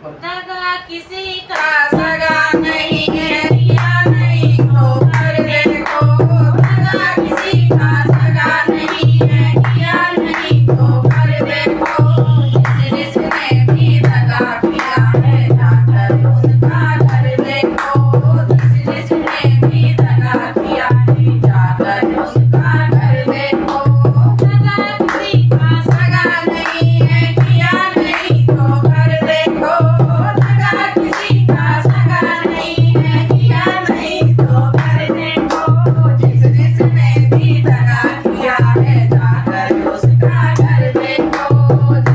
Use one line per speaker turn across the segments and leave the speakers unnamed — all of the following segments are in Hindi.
दगा किसी का सगा नहीं है, किया नहीं तो कर देखो। दगा किसी का सगा नहीं है, किया नहीं तो कर देखो। जिसने भी दगा किया है, जाकर उसका कर देखो। जिसने भी दगा किया है, जाकर उसका कर देखो। दगा किसी का सगा नहीं है, किया नहीं तो कर देखो। दगा किसी का सगा नहीं है, किया नहीं तो कर देखो। जिसने भी दगा किया है, जाकर उसका कर देखो।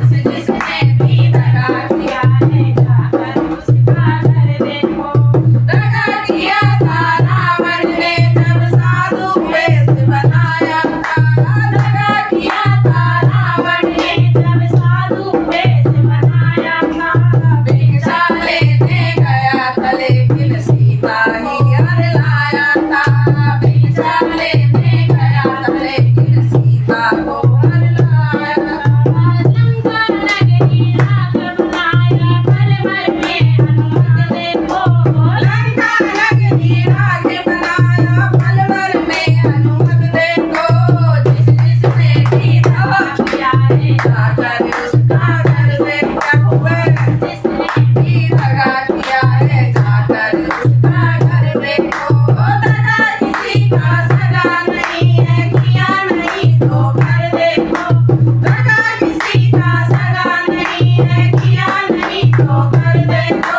जिसने भी दगा किया है, जाकर उसका कर देखो। दगा किया था रावण ने जब साधु वेश बनाया था। दगा किया था रावण ने जब साधु वेश बनाया था। भिक्षा लेने गया था लेकिन सीता ही हर लाया था। भिक्षा लेने गया था लेकिन सीता को हर लाया था। लंका नगरी राख बनाया, पल भर में हनुमत देखो। लंका नगरी राख बनाया, पल भर में हनुमत देखो। जिसने भी दगा किया है, जाकर उसका कर देखो। जिसने भी दगा किया है, जाकर उसका कर देखो। दगा किसी का सगा नहीं है, किया नहीं तो कर देखो। दगा किसी का सगा नहीं है, किया नहीं तो कर देखो।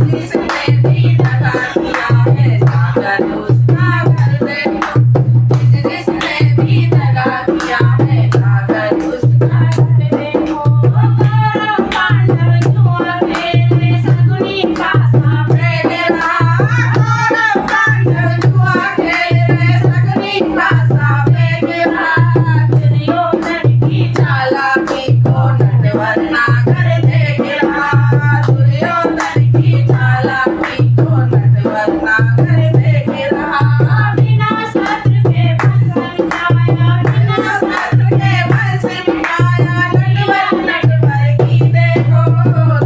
जिसने भी दगा किया है, जाकर उसका कर देखो। जिसने भी दगा किया है, जाकर उसका कर देखो। कौरव पांडव जुआ खेले, शकुनी का साथ रहा। कौरव पांडव जुआ खेले, शकुनी का साथ रहा। दुर्योधन की चालाकी को नटवर ना कर देख रहा। दुर्योधन की चालाकी को नटवर ना कर देख रहा। बिना शस्त्र के बल समझाया, बिना शस्त्र के बल समझाया। नटवर की देखो।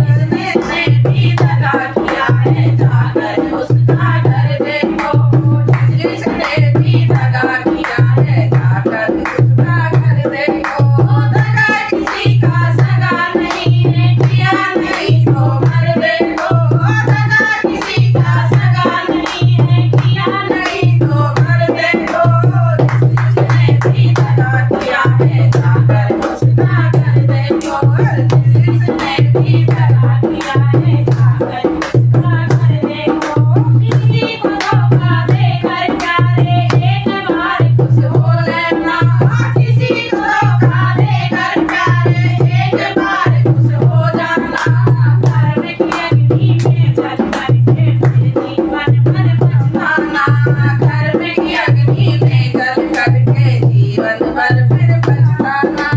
जिसने भी दगा किया है, जाकर उसका कर देखो। जिसने भी दगा किया है, जाकर उसका कर देखो। दगा किसी का सगा नहीं है, किया नहीं तो कर देखो। दगा किसी का सगा नहीं है, किया नहीं तो कर देखो। जिसने भी दगा किया है, जाकर उसका कर देखो। जिसने भी दगा किया है, जाकर उसका कर देखो। किसी को धोखा देकर प्यारे, एक बार खुश हो लेना। किसी को धोखा देकर प्यारे, एक बार खुश हो जाना। कर्म की अग्नि में जल करके फिर जीवन भर पछताना। कर्म की अग्नि में जल करके जीवन भर फिर पछताना।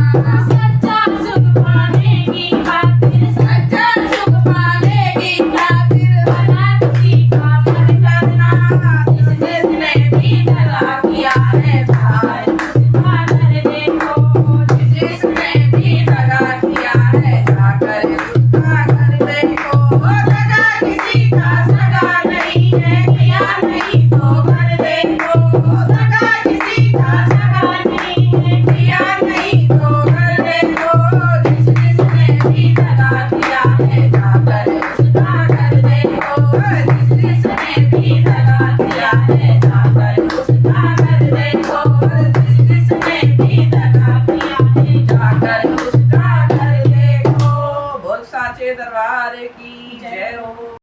सच्चा सुख पाने की खातिर, सच्चा सुख पाने की खातिर भला किसी का मन करना। जिसने भी दगा किया है, जाकर उसका कर देखो। जिसने भी दगा किया है, जाकर उसका कर देखो। दगा किसी का सगा नहीं है, किया नहीं तो कर देखो। दगा किसी का सगा नहीं है, किया नहीं तो कर देखो। जिसने भी दगा किया है, जाकर उसका कर देखो। जिसने भी दगा किया है, जाकर उसका कर देखो। जिसने भी दगा किया है, जाकर उसका कर देखो। बोल साचे दरबार की जय हो।